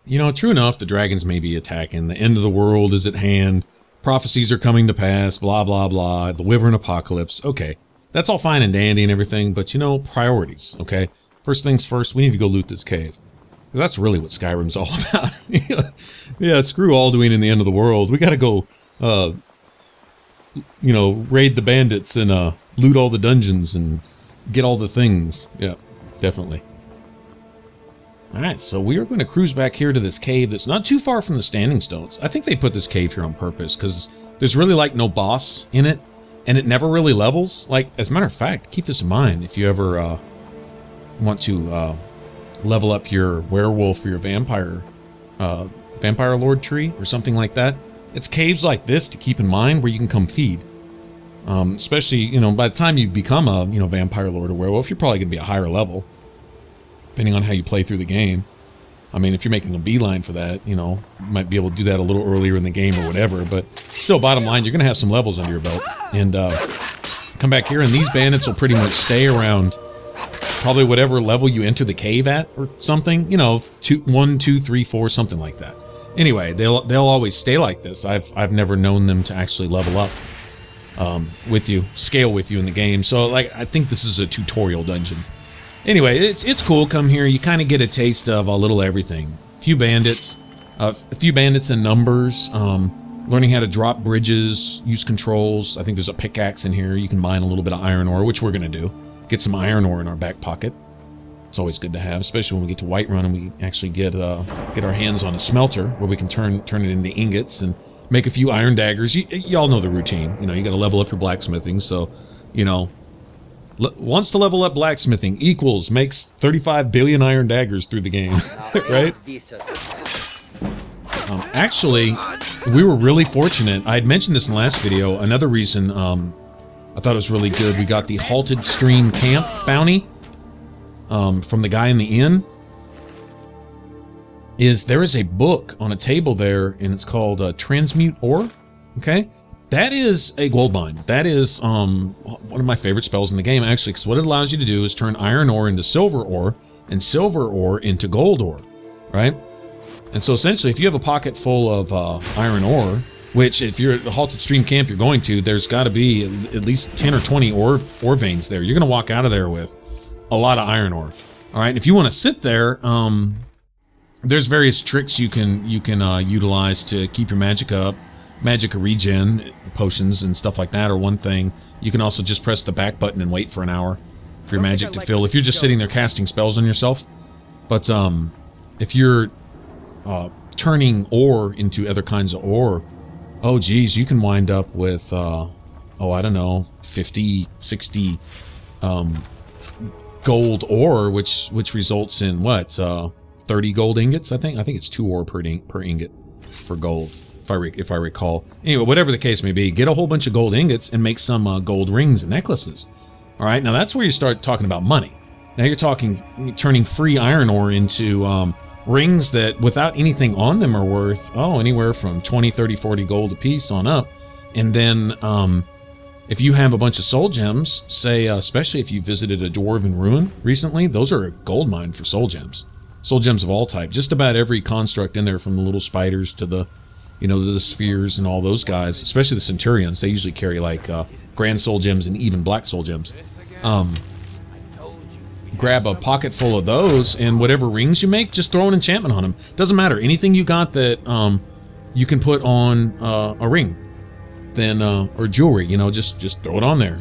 You know, true enough, the dragons may be attacking. The end of the world is at hand. Prophecies are coming to pass, blah, blah, blah. The Wyvern Apocalypse. Okay, that's all fine and dandy and everything, but you know, priorities, okay? First things first, we need to go loot this cave. Because that's really what Skyrim's all about. Yeah, screw Alduin and the end of the world. We gotta go, you know, raid the bandits and loot all the dungeons and get all the things. Yeah, definitely. Alright, so we are going to cruise back here to this cave that's not too far from the Standing Stones. I think they put this cave here on purpose, because there's really, like, no boss in it, and it never really levels. Like, as a matter of fact, keep this in mind if you ever want to level up your werewolf or your vampire lord tree or something like that. It's caves like this to keep in mind where you can come feed. Especially, you know, by the time you become a, you know, vampire lord or werewolf, you're probably going to be a higher level, depending on how you play through the game. I mean, if you're making a beeline for that, you know, you might be able to do that a little earlier in the game or whatever, but still, bottom line, you're going to have some levels under your belt. And come back here, and these bandits will pretty much stay around probably whatever level you enter the cave at or something, you know, 1, 2, 3, 4, something like that. Anyway, they'll always stay like this. I've never known them to actually level up with you, scale with you in the game. So, like, I think this is a tutorial dungeon. Anyway, it's cool. Come here, you kind of get a taste of a little everything. A few bandits in numbers. Learning how to drop bridges, use controls. I think there's a pickaxe in here. You can mine a little bit of iron ore, which we're gonna do. Get some iron ore in our back pocket. It's always good to have, especially when we get to Whiterun and we actually get our hands on a smelter where we can turn it into ingots and make a few iron daggers. Y'all know the routine. You know, you got to level up your blacksmithing. So, you know, wants to level up blacksmithing equals makes 35 billion iron daggers through the game, right? Actually, we were really fortunate. I had mentioned this in the last video. Another reason I thought it was really good, we got the Halted Stream Camp bounty from the guy in the inn. There is a book on a table there, and it's called Transmute Ore. Okay? That is a gold mine. That is one of my favorite spells in the game, actually, because what it allows you to do is turn iron ore into silver ore, and silver ore into gold ore, right? And so essentially, if you have a pocket full of iron ore, which if you're at the Halted Stream Camp you're going to, there's got to be at least 10 or 20 ore veins there. You're going to walk out of there with a lot of iron ore. All right, and if you want to sit there, there's various tricks you can utilize to keep your magic up. Magic regen potions and stuff like that are one thing. You can also just press the back button and wait for an hour for your magic to fill if you're just sitting there casting spells on yourself. But if you're turning ore into other kinds of ore, oh geez, you can wind up with oh, I don't know, 50, 60 gold ore, which results in what, 30 gold ingots, I think it's 2 ore per ingot for gold, if I recall. Anyway, whatever the case may be, get a whole bunch of gold ingots and make some gold rings and necklaces. All right, now that's where you start talking about money. Now you're turning free iron ore into rings that without anything on them are worth, oh, anywhere from 20, 30, 40 gold a piece on up. And then if you have a bunch of soul gems, say, especially if you visited a dwarven ruin recently, those are a gold mine for soul gems. Soul gems of all type. Just about every construct in there, from the little spiders to the, you know, the spheres and all those guys, especially the centurions. They usually carry like grand soul gems and even black soul gems. Grab a pocket full of those, and whatever rings you make, just throw an enchantment on them. Doesn't matter. Anything you got that you can put on a ring, then or jewelry, you know, just throw it on there.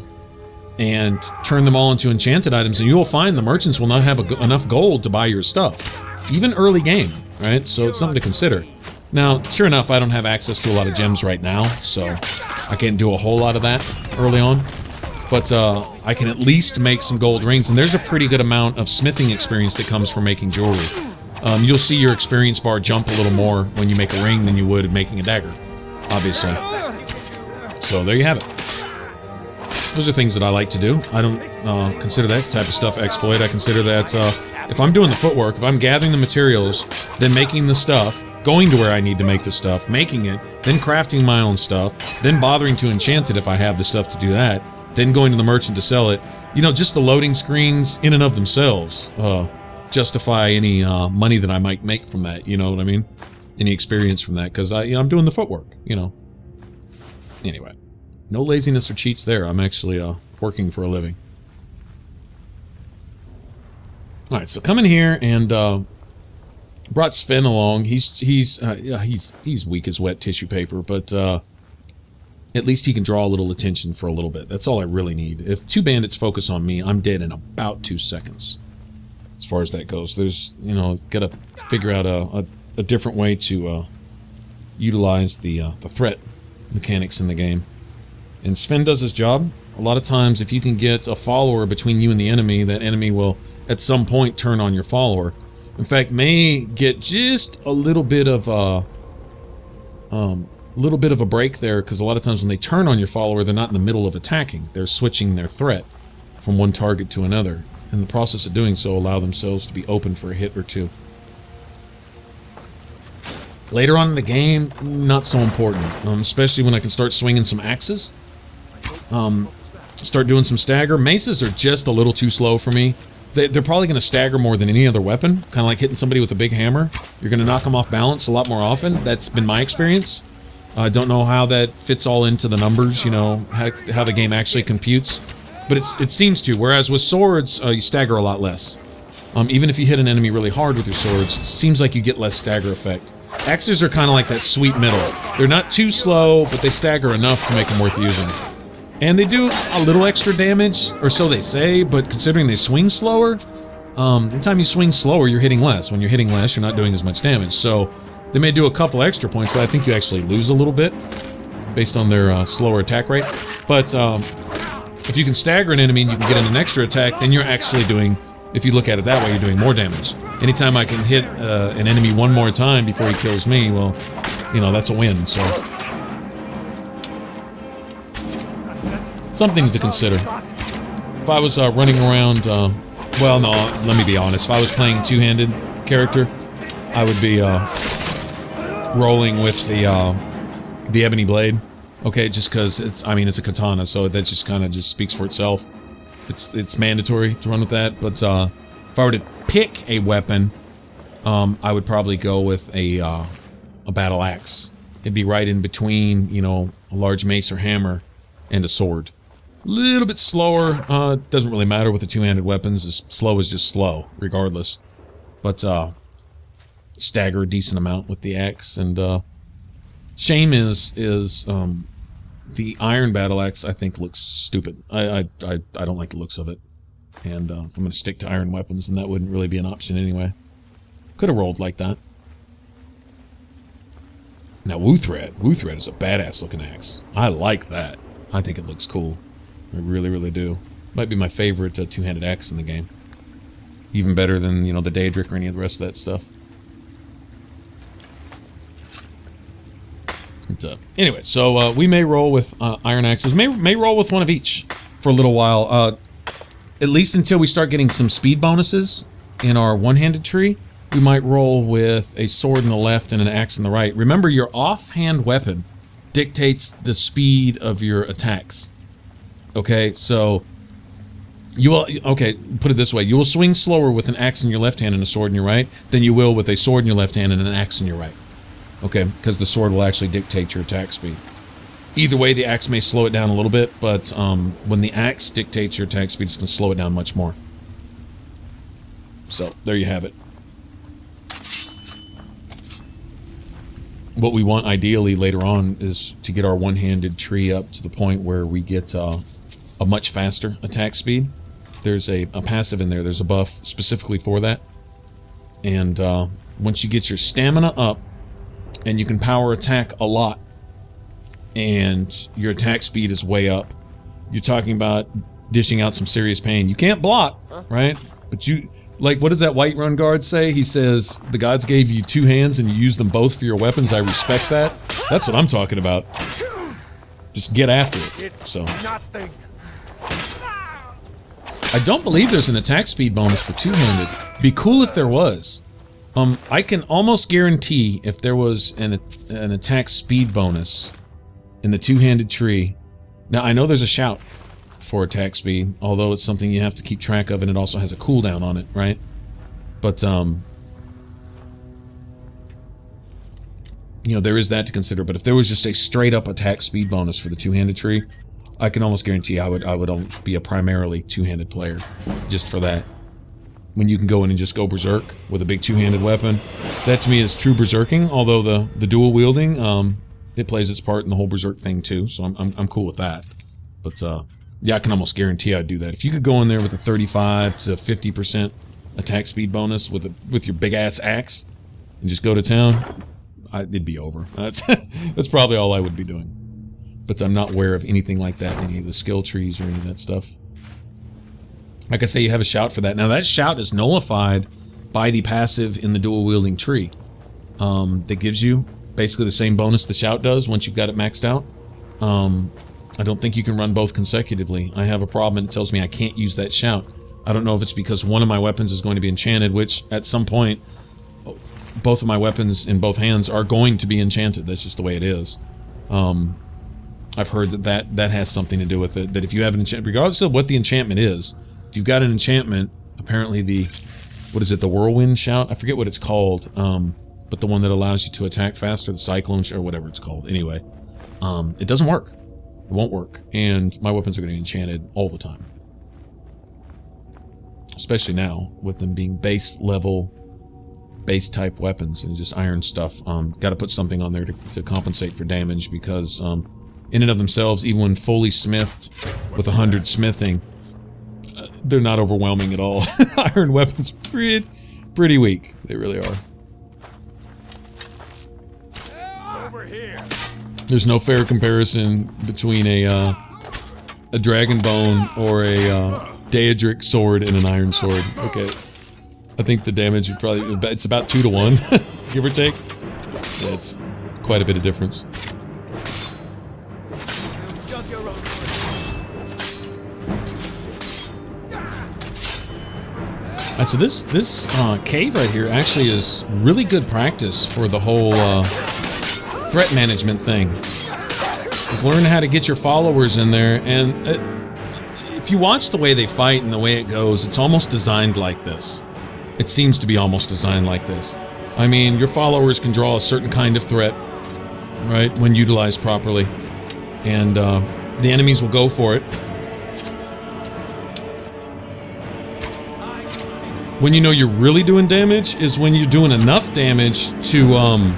And turn them all into enchanted items, and you'll find the merchants will not have enough gold to buy your stuff, even early game, right? So it's something to consider. Now, sure enough, I don't have access to a lot of gems right now, so I can't do a whole lot of that early on. But I can at least make some gold rings, and there's a pretty good amount of smithing experience that comes from making jewelry. You'll see your experience bar jump a little more when you make a ring than you would making a dagger, obviously. So there you have it. Those are things that I like to do. I don't consider that type of stuff exploit. I consider that if I'm doing the footwork, if I'm gathering the materials, then making the stuff, going to where I need to make the stuff, making it, then crafting my own stuff, then bothering to enchant it if I have the stuff to do that, then going to the merchant to sell it. You know, just the loading screens in and of themselves justify any money that I might make from that. You know what I mean? Any experience from that, because I'm doing the footwork. You know. Anyway, no laziness or cheats there. I'm actually working for a living. All right, so come in here and brought Sven along. He's weak as wet tissue paper, but at least he can draw a little attention for a little bit. That's all I really need. If two bandits focus on me, I'm dead in about 2 seconds. As far as that goes, there's got to figure out a different way to utilize the threat mechanics in the game. And Sven does his job. A lot of times, if you can get a follower between you and the enemy, that enemy will at some point turn on your follower. In fact, may get just a little bit of a break there, because a lot of times when they turn on your follower, they're not in the middle of attacking. They're switching their threat from one target to another. In the process of doing so, allow themselves to be open for a hit or two. Later on in the game, not so important, especially when I can start swinging some axes. Start doing some stagger. Maces are just a little too slow for me. They're probably going to stagger more than any other weapon, kind of like hitting somebody with a big hammer. You're going to knock them off balance a lot more often. That's been my experience. I don't know how that fits all into the numbers, how the game actually computes. But it seems to, whereas with swords, you stagger a lot less. Even if you hit an enemy really hard with your swords, it seems like you get less stagger effect. Axes are kind of like that sweet middle. They're not too slow, but they stagger enough to make them worth using. And they do a little extra damage, or so they say, but considering they swing slower, anytime you swing slower, you're hitting less. When you're hitting less, you're not doing as much damage. So they may do a couple extra points, but I think you actually lose a little bit based on their slower attack rate. But if you can stagger an enemy and you can get an extra attack, then you're actually doing, if you look at it that way, you're doing more damage. Anytime I can hit an enemy one more time before he kills me, well, that's a win, so... Something to consider. If I was running around, well, no, let me be honest. If I was playing two-handed character, I would be rolling with the Ebony Blade. Okay, just because it's a katana, so that just kind of just speaks for itself. It's mandatory to run with that. But if I were to pick a weapon, I would probably go with a battle axe. It'd be right in between, a large mace or hammer and a sword. Little bit slower. Doesn't really matter with the two-handed weapons. As slow is just slow, regardless. But stagger a decent amount with the axe. And shame is the iron battle axe. I think looks stupid. I don't like the looks of it. And I'm going to stick to iron weapons, and that wouldn't really be an option anyway. Could have rolled like that. Now Wuthred is a badass looking axe. I like that. I think it looks cool. I really, really do. Might be my favorite two-handed axe in the game. Even better than, the Daedric or any of the rest of that stuff. Anyway, so we may roll with iron axes. May roll with one of each for a little while. At least until we start getting some speed bonuses in our one-handed tree. We might roll with a sword in the left and an axe in the right. Remember, your offhand weapon dictates the speed of your attacks. Okay, so you will, put it this way, you will swing slower with an axe in your left hand and a sword in your right than you will with a sword in your left hand and an axe in your right. Okay, because the sword will actually dictate your attack speed. Either way, the axe may slow it down a little bit, but when the axe dictates your attack speed, it's going to slow it down much more. So, there you have it. What we want ideally later on is to get our one-handed tree up to the point where we get a much faster attack speed. There's a passive in there. There's a buff specifically for that. And once you get your stamina up and you can power attack a lot and your attack speed is way up, you're talking about dishing out some serious pain. You can't block, right? But you... Like, what does that Whiterun guard say? He says, the gods gave you two hands and you use them both for your weapons. I respect that. That's what I'm talking about. Just get after it. So, I don't believe there's an attack speed bonus for two-handed. Be cool if there was. I can almost guarantee if there was an attack speed bonus in the two-handed tree. Now, I know there's a shout for attack speed, although it's something you have to keep track of, and it also has a cooldown on it, right? But, you know, there is that to consider. But if there was just a straight-up attack speed bonus for the two-handed tree, I can almost guarantee I would be a primarily two-handed player, just for that. When you can go in and just go berserk with a big two-handed weapon, that to me is true berserking. Although the dual wielding, it plays its part in the whole berserk thing too. So I'm cool with that. But yeah, I can almost guarantee I'd do that. If you could go in there with a 35 to 50% attack speed bonus with your big ass axe and just go to town, it'd be over. That's probably all I would be doing. But I'm not aware of anything like that in any of the skill trees or any of that stuff. Like I say, you have a shout for that. Now that shout is nullified by the passive in the dual wielding tree. That gives you basically the same bonus the shout does once you've got it maxed out. I don't think you can run both consecutively. I have a problem and it tells me I can't use that shout. I don't know if it's because one of my weapons is going to be enchanted, which at some point both of my weapons in both hands are going to be enchanted. That's just the way it is. I've heard that has something to do with it. That if you have an enchantment, regardless of what the enchantment is, if you've got an enchantment, apparently what is it, the whirlwind shout? I forget what it's called, but the one that allows you to attack faster, the cyclone or whatever it's called. Anyway, it doesn't work. It won't work. And my weapons are going to be enchanted all the time. Especially now, with them being base type weapons and just iron stuff. Got to put something on there to compensate for damage, because in and of themselves, even when fully smithed with 100 smithing, they're not overwhelming at all. Iron weapons pretty weak. They really are. Over here. There's no fair comparison between a dragon bone or a Daedric sword and an iron sword. Okay, I think the damage would probably, it's about 2 to 1, give or take. Yeah, it's quite a bit of difference. So this cave right here actually is really good practice for the whole threat management thing. Just learn how to get your followers in there, and if you watch the way they fight and the way it goes, it's almost designed like this. It seems to be almost designed like this. I mean, your followers can draw a certain kind of threat, right, when utilized properly, and the enemies will go for it. When you know you're really doing damage is when you're doing enough damage to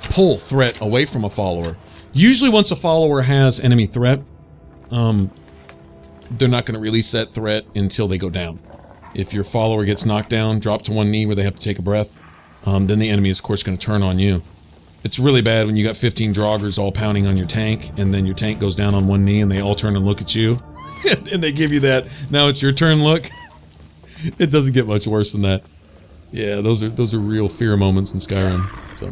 pull threat away from a follower. Usually once a follower has enemy threat, they're not going to release that threat until they go down. If your follower gets knocked down, dropped to one knee where they have to take a breath, then the enemy is of course going to turn on you. It's really bad when you got 15 Draugrs all pounding on your tank, and then your tank goes down on one knee and they all turn and look at you. And they give you that, now it's your turn look. It doesn't get much worse than that. Yeah, those are real fear moments in Skyrim. So,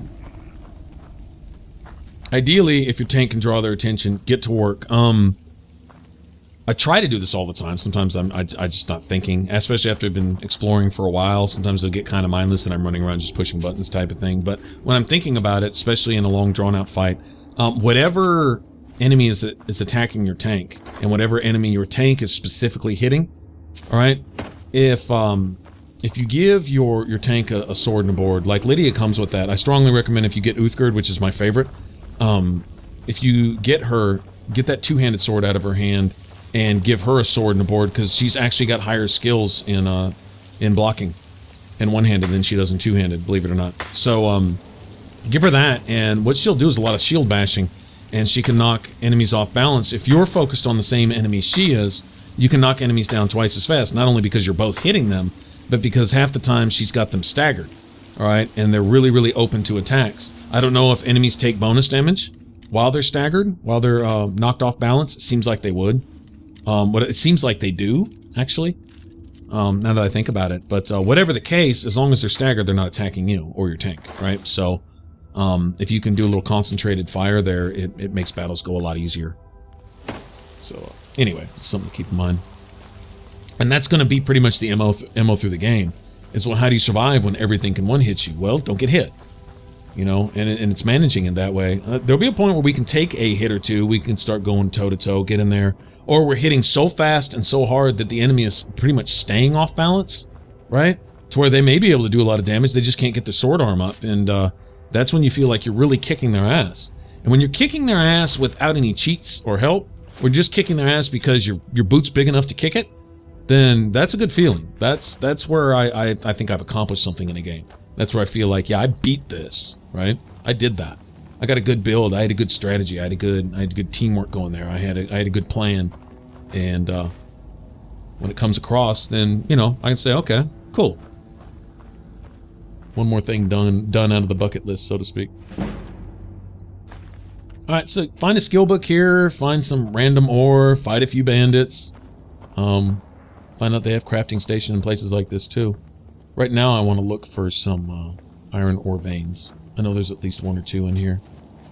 ideally, if your tank can draw their attention, get to work. I try to do this all the time. Sometimes I just not thinking, especially after I've been exploring for a while. Sometimes it'll get kind of mindless and I'm running around just pushing buttons type of thing. But when I'm thinking about it, especially in a long drawn-out fight, whatever enemy is attacking your tank, and whatever enemy your tank is specifically hitting, all right. If you give your tank a sword and a board, like Lydia comes with that, I strongly recommend if you get Uthgerd, which is my favorite, if you get that two-handed sword out of her hand and give her a sword and a board, because she's actually got higher skills in blocking and one-handed than she does in two-handed, believe it or not. So give her that, and what she'll do is a lot of shield bashing, and she can knock enemies off balance. If you're focused on the same enemy she is, you can knock enemies down twice as fast, not only because you're both hitting them, but because half the time she's got them staggered, all right? And they're really, really open to attacks. I don't know if enemies take bonus damage while they're staggered, while they're knocked off balance. It seems like they would. But it seems like they do, actually, now that I think about it. But whatever the case, as long as they're staggered, they're not attacking you or your tank, right? So if you can do a little concentrated fire there, it makes battles go a lot easier. So anyway, something to keep in mind. And that's going to be pretty much the MO through the game. Is, well, how do you survive when everything can one-hit you? Well, don't get hit. You know, and it's managing it that way. There'll be a point where we can take a hit or two. We can start going toe-to-toe, get in there. Or we're hitting so fast and so hard that the enemy is pretty much staying off balance, right? to where they may be able to do a lot of damage, they just can't get their sword arm up, and that's when you feel like you're really kicking their ass. And when you're kicking their ass without any cheats or help, or just kicking their ass because your boot's big enough to kick it, then that's a good feeling. That's where I think I've accomplished something in a game. That's where I feel like, yeah, I beat this, right? I did that. I got a good build. I had a good strategy. I had good teamwork going there. I had a good plan, and when it comes across, then you know I can say, okay, cool. One more thing done out of the bucket list, so to speak. All right, so find a skill book here. Find some random ore. Fight a few bandits. Find out they have crafting station in places like this too. Right now, I want to look for some iron ore veins. I know there's at least 1 or 2 in here.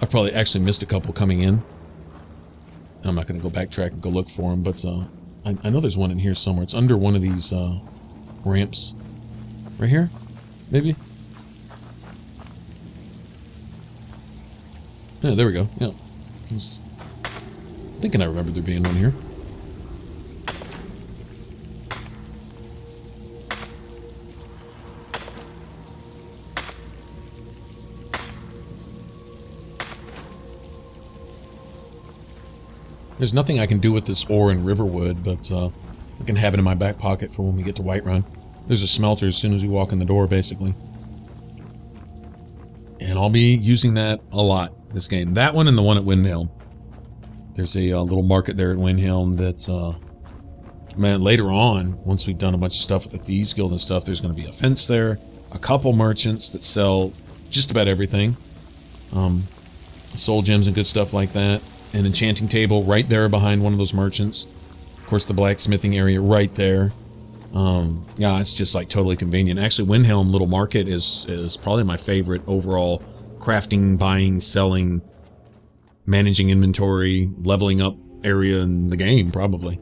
I've probably actually missed a couple coming in. I'm not going to go backtrack and go look for them, but I know there's one in here somewhere. It's under one of these ramps. Right here? Maybe? Yeah, there we go. Yeah. I was thinking I remembered there being one here. There's nothing I can do with this ore in Riverwood, but I can have it in my back pocket for when we get to Whiterun. There's a smelter as soon as we walk in the door, basically. And I'll be using that a lot this game. That one and the one at Windhelm. There's a little market there at Windhelm that, man, later on, once we've done a bunch of stuff with the Thieves Guild and stuff, there's going to be a fence there, a couple merchants that sell just about everything. Soul gems and good stuff like that. An enchanting table right there behind one of those merchants. Of course, the blacksmithing area right there. Yeah, it's just like totally convenient. Actually, Windhelm Little Market is probably my favorite overall crafting, buying, selling, managing inventory, leveling up area in the game, probably.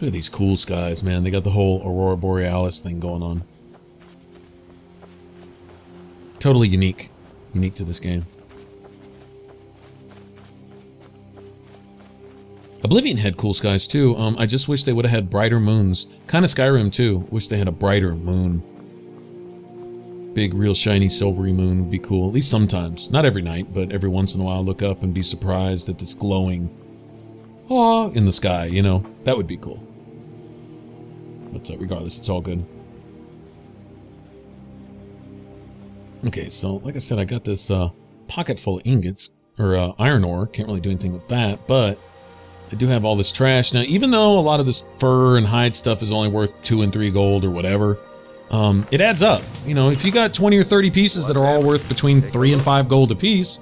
Look at these cool skies, man. They got the whole Aurora Borealis thing going on. Totally unique. Unique to this game. Oblivion had cool skies too. I just wish they would have had brighter moons. Kind of Skyrim too. Wish they had a brighter moon. Big, real shiny, silvery moon would be cool. At least sometimes. Not every night, but every once in a while look up and be surprised at this glowing aw in the sky, you know. That would be cool. But regardless, it's all good. Okay, so like I said, I got this pocket full of ingots, or iron ore. Can't really do anything with that, but I do have all this trash. Now, even though a lot of this fur and hide stuff is only worth 2 and 3 gold or whatever, it adds up. You know, if you got 20 or 30 pieces that are all worth between 3 and 5 gold a piece,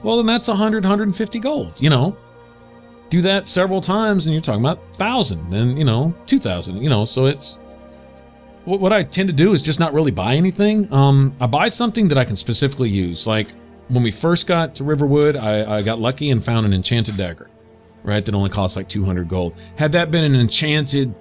well, then that's 100, 150 gold, you know. Do that several times and you're talking about 1,000, then, you know, 2,000, you know, so it's... What I tend to do is just not really buy anything. I buy something that I can specifically use. Like, when we first got to Riverwood, I got lucky and found an enchanted dagger. Right, that only costs like 200 gold. Had that been an enchanted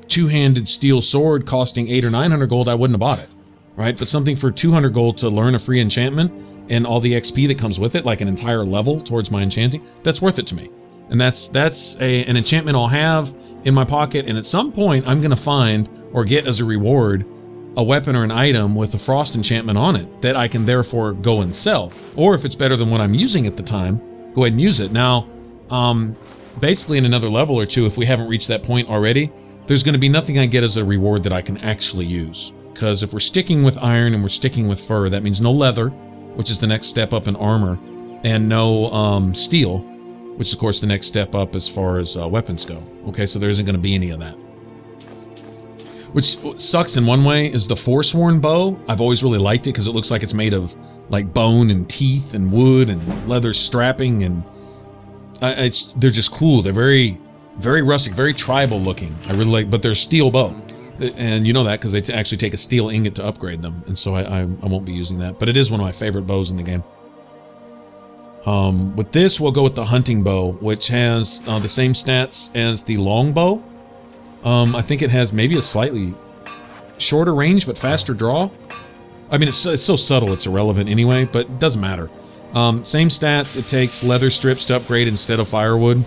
two-handed steel sword costing 800 or 900 gold, I wouldn't have bought it. Right, but something for 200 gold to learn a free enchantment and all the XP that comes with it, like an entire level towards my enchanting, that's worth it to me. And that's an enchantment I'll have in my pocket, and at some point I'm going to find or get as a reward a weapon or an item with a frost enchantment on it that I can therefore go and sell. Or if it's better than what I'm using at the time, go ahead and use it. Now, basically in another level or two, if we haven't reached that point already, there's going to be nothing I get as a reward that I can actually use. Because if we're sticking with iron and we're sticking with fur, that means no leather, which is the next step up in armor, and no steel, which is of course the next step up as far as weapons go. Okay, so there isn't going to be any of that. Which sucks in one way is the Forsworn Bow. I've always really liked it because it looks like it's made of like bone and teeth and wood and leather strapping, and they're just cool. They're very, very rustic, very tribal looking. I really like, but they're steel bow, and you know that because they actually take a steel ingot to upgrade them, and so I won't be using that. But it is one of my favorite bows in the game. With this, we'll go with the hunting bow, which has the same stats as the long bow. I think it has maybe a slightly shorter range, but faster draw. I mean, it's so subtle, it's irrelevant anyway, but it doesn't matter. Same stats, it takes leather strips to upgrade instead of firewood,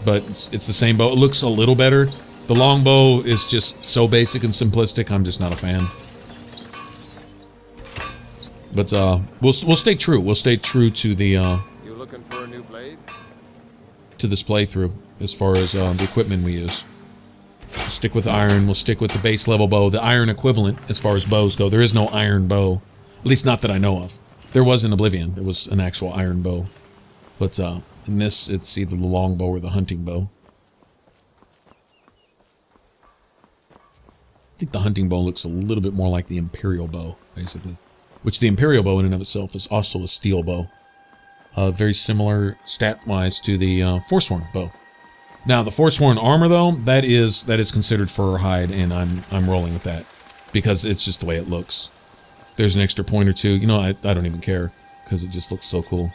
but it's the same bow. It looks a little better. The longbow is just so basic and simplistic, I'm just not a fan. But we'll stay true. We'll stay true to the You looking for a new blade? to this playthrough as far as the equipment we use. We'll stick with iron. We'll stick with the base level bow, the iron equivalent as far as bows go. There is no iron bow, at least not that I know of. There was in Oblivion. There was an actual iron bow, but in this, it's either the longbow or the hunting bow. I think the hunting bow looks a little bit more like the Imperial bow, basically. Which the Imperial bow in and of itself is also a steel bow. Very similar stat-wise to the Forsworn bow. Now, the Forsworn Armor, though, that is considered fur or hide, and I'm rolling with that. Because it's just the way it looks. There's an extra point or two. You know, I don't even care, because it just looks so cool.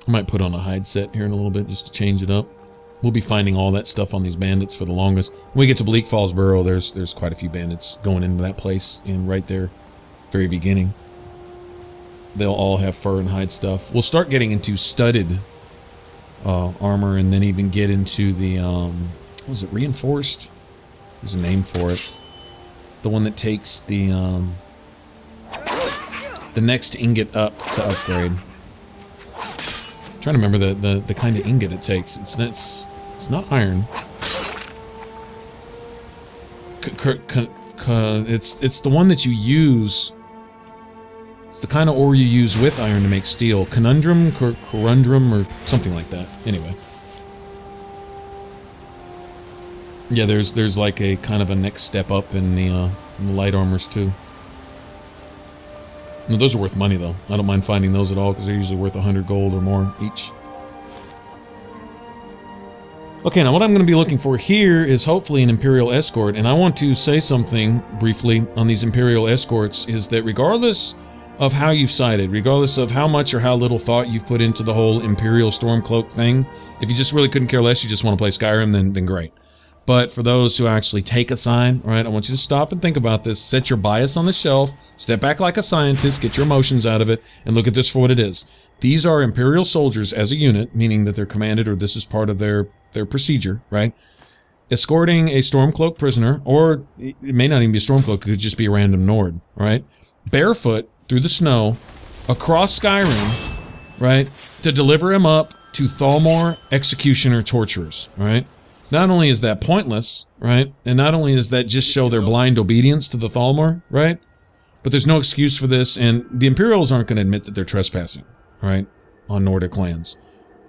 I might put on a hide set here in a little bit just to change it up. We'll be finding all that stuff on these bandits for the longest. When we get to Bleak Falls Burrow, there's quite a few bandits going into that place, and right there, very beginning. They'll all have fur and hide stuff. We'll start getting into studded armor, and then even get into the what was it, reinforced? There's a name for it. The one that takes the next ingot up to upgrade. I'm trying to remember the kind of ingot it takes. It's not iron. It's the one that you use. It's the kind of ore you use with iron to make steel. Conundrum, corundrum, or something like that. Anyway. Yeah, there's like a kind of a next step up in the light armors too. No, those are worth money though. I don't mind finding those at all because they're usually worth 100 gold or more each. Okay, now what I'm going to be looking for here is hopefully an Imperial escort, and I want to say something briefly on these Imperial escorts, is that regardless of how you've sided, regardless of how much or how little thought you've put into the whole Imperial Stormcloak thing, if you just really couldn't care less, you just want to play Skyrim, then great. But for those who actually take a side, right, I want you to stop and think about this, set your bias on the shelf, step back like a scientist, get your emotions out of it, and look at this for what it is. These are Imperial soldiers as a unit, meaning that they're commanded, or this is part of their procedure, right? Escorting a Stormcloak prisoner, or it may not even be a Stormcloak, it could just be a random Nord, right? Barefoot through the snow, across Skyrim, right? To deliver him up to Thalmor executioner torturers, right? Not only is that pointless, right? And not only does that just show their blind obedience to the Thalmor, right? But there's no excuse for this, and the Imperials aren't going to admit that they're trespassing, right? On Nordic lands.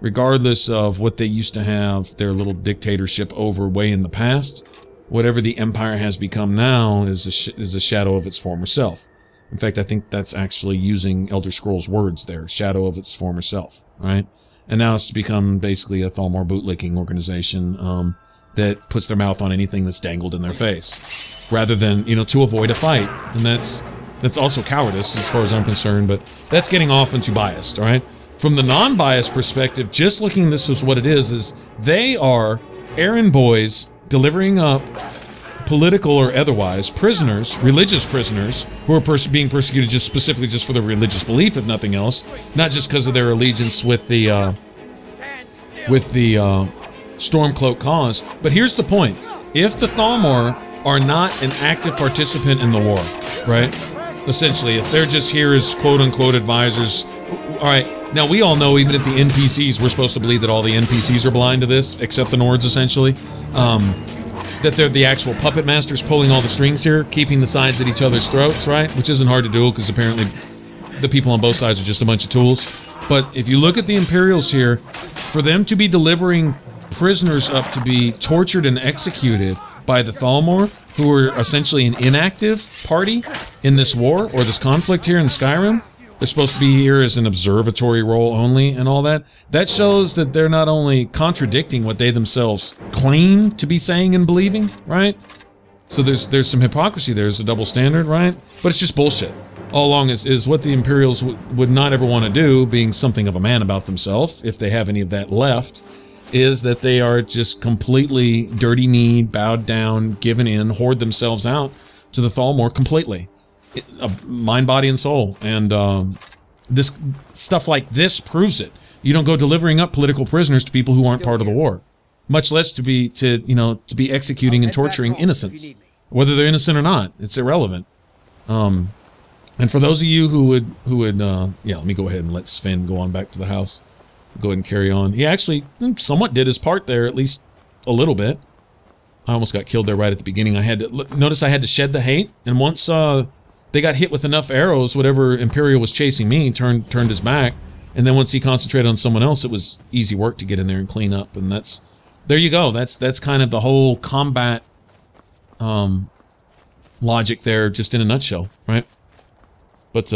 Regardless of what they used to have their little dictatorship over way in the past, whatever the Empire has become now is a shadow of its former self. In fact, I think that's actually using Elder Scrolls words there, shadow of its former self, right? And now it's become basically a Thalmor bootlicking organization that puts their mouth on anything that's dangled in their face, rather than, you know, to avoid a fight. And that's also cowardice as far as I'm concerned, but that's getting off into biased, all right? From the non-biased perspective, just looking at this as what it is they are errand boys delivering up political or otherwise prisoners, religious prisoners, who are being persecuted just specifically just for their religious belief, if nothing else, not just because of their allegiance with the Stormcloak cause. But here's the point: if the Thalmor are not an active participant in the war, right? Essentially, if they're just here as quote-unquote advisors, all right. Now we all know, even at the NPCs, we're supposed to believe that all the NPCs are blind to this, except the Nords, essentially. That they're the actual puppet masters pulling all the strings here, keeping the sides at each other's throats, right? Which isn't hard to do, because apparently the people on both sides are just a bunch of tools. But if you look at the Imperials here, for them to be delivering prisoners up to be tortured and executed by the Thalmor, who are essentially an inactive party in this war, or this conflict here in Skyrim, they're supposed to be here as an observatory role only and all that. That shows that they're not only contradicting what they themselves claim to be saying and believing, right? So there's some hypocrisy there. There's a double standard, right? But it's just bullshit. All along is what the Imperials would not ever want to do, being something of a man about themselves, if they have any of that left, is that they are just completely dirty-kneed, bowed down, given in, hoard themselves out to the Thalmor completely. Mind, body, and soul. And this stuff like this proves it. You don't go delivering up political prisoners to people who aren't part of the war, much less to be executing and torturing innocents, whether they're innocent or not. It's irrelevant. And for those of you who would yeah, let me go ahead and let Sven go on back to the house. Go ahead and carry on. He actually somewhat did his part there, at least a little bit. I almost got killed there right at the beginning. I had to notice I had to shed the hate, and once they got hit with enough arrows, whatever Imperial was chasing me turned his back, and then once he concentrated on someone else, it was easy work to get in there and clean up. And there you go. That's kind of the whole combat logic there, just in a nutshell, right? But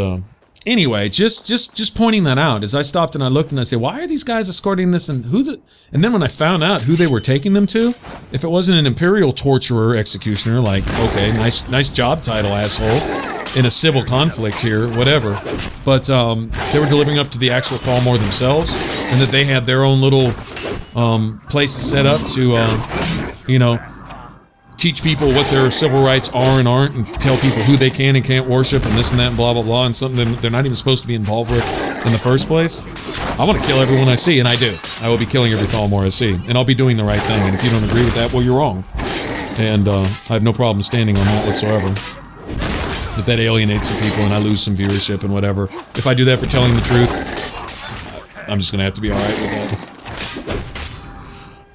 anyway, just pointing that out, as I stopped and I looked and I said, why are these guys escorting this, and and then when I found out who they were taking them to, if it wasn't an Imperial torturer executioner, like, okay, nice job title, asshole, in a civil conflict here, whatever. But they were delivering up to the actual Thalmor themselves, and that they had their own little places set up to, you know, teach people what their civil rights are and aren't, and tell people who they can and can't worship, and this and that and blah blah blah, and something they're not even supposed to be involved with in the first place. I want to kill everyone I see, and I do. I will be killing every Thalmor I see, and I'll be doing the right thing. And if you don't agree with that, well, you're wrong. And I have no problem standing on that whatsoever. If that alienates some people and I lose some viewership and whatever, if I do that for telling the truth, I'm just gonna have to be all right with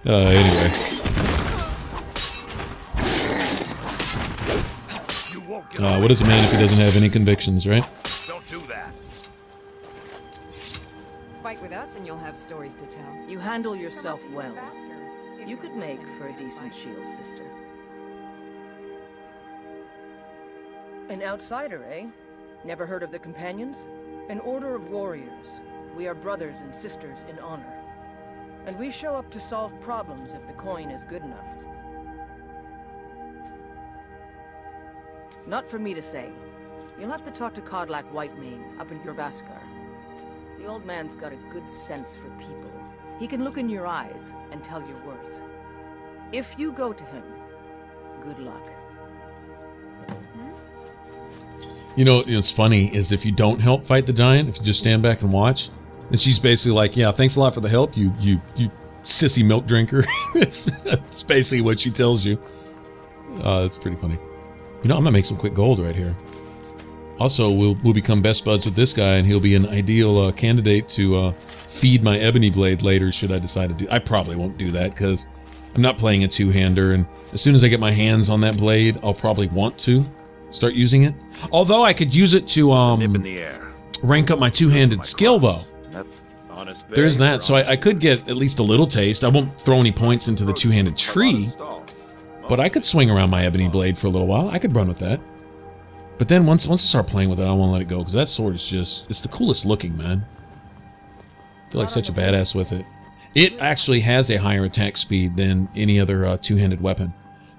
that. Anyway. What is a man if he doesn't have any convictions, right? Don't do that. Fight with us and you'll have stories to tell. You handle yourself well. You could make for a decent shield, sister. An outsider, eh? Never heard of the Companions? An order of warriors. We are brothers and sisters in honor. And we show up to solve problems if the coin is good enough. Not for me to say. You'll have to talk to Kodlak Whitemane up in Jorvaskar. The old man's got a good sense for people. He can look in your eyes and tell your worth. If you go to him, good luck. You know, it's funny is if you don't help fight the giant, if you just stand back and watch, then she's basically like, yeah, thanks a lot for the help, you sissy milk drinker. It's basically what she tells you. It's pretty funny. You know, I'm gonna make some quick gold right here. Also, we'll become best buds with this guy, and he'll be an ideal candidate to feed my Ebony Blade later, should I decide to do. I probably won't do that, because I'm not playing a two-hander, and as soon as I get my hands on that blade, I'll probably want to start using it. Although I could use it to rank up my two-handed skill, though. There's that, so I could get at least a little taste. I won't throw any points into the two-handed tree, but I could swing around my Ebony Blade for a little while. I could run with that. But then once I start playing with it, I don't want to let it go, because that sword is just, it's the coolest looking, man. I feel like such a badass with it. It actually has a higher attack speed than any other two-handed weapon.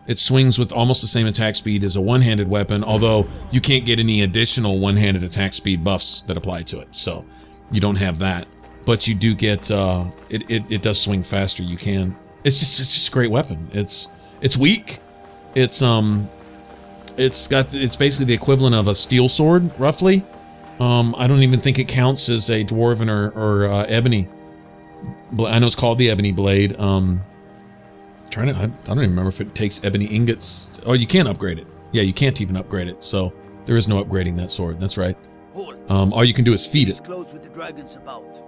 It swings with almost the same attack speed as a one-handed weapon, although you can't get any additional one-handed attack speed buffs that apply to it, so you don't have that. But you do get, it does swing faster, you can. It's just a great weapon. It's weak. It's basically the equivalent of a steel sword, roughly. I don't even think it counts as a dwarven or ebony. I know it's called the Ebony Blade. I don't even remember if it takes ebony ingots. Oh, you can't upgrade it. Yeah, you can't even upgrade it. So there is no upgrading that sword. That's right. All you can do is feed it. Close with the dragons about.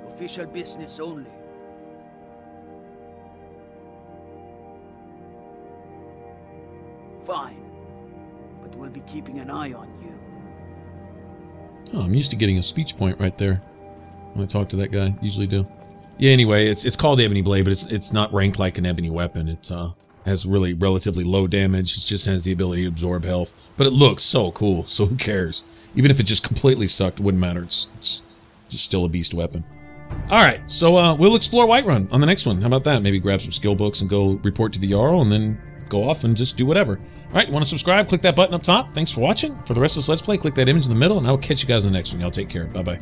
Official business only. Fine, but we'll be keeping an eye on you. Oh, I'm used to getting a speech point right there when I talk to that guy. Usually do. Yeah. Anyway, it's called the Ebony Blade, but it's not ranked like an ebony weapon. It has really relatively low damage. It just has the ability to absorb health, but it looks so cool. So who cares? Even if it just completely sucked, it wouldn't matter. It's just still a beast weapon. All right, so we'll explore Whiterun on the next one. How about that? Maybe grab some skill books and go report to the Jarl, and then go off and just do whatever. All right, you want to subscribe? Click that button up top. Thanks for watching. For the rest of this Let's Play, click that image in the middle, and I will catch you guys in the next one. Y'all take care. Bye-bye.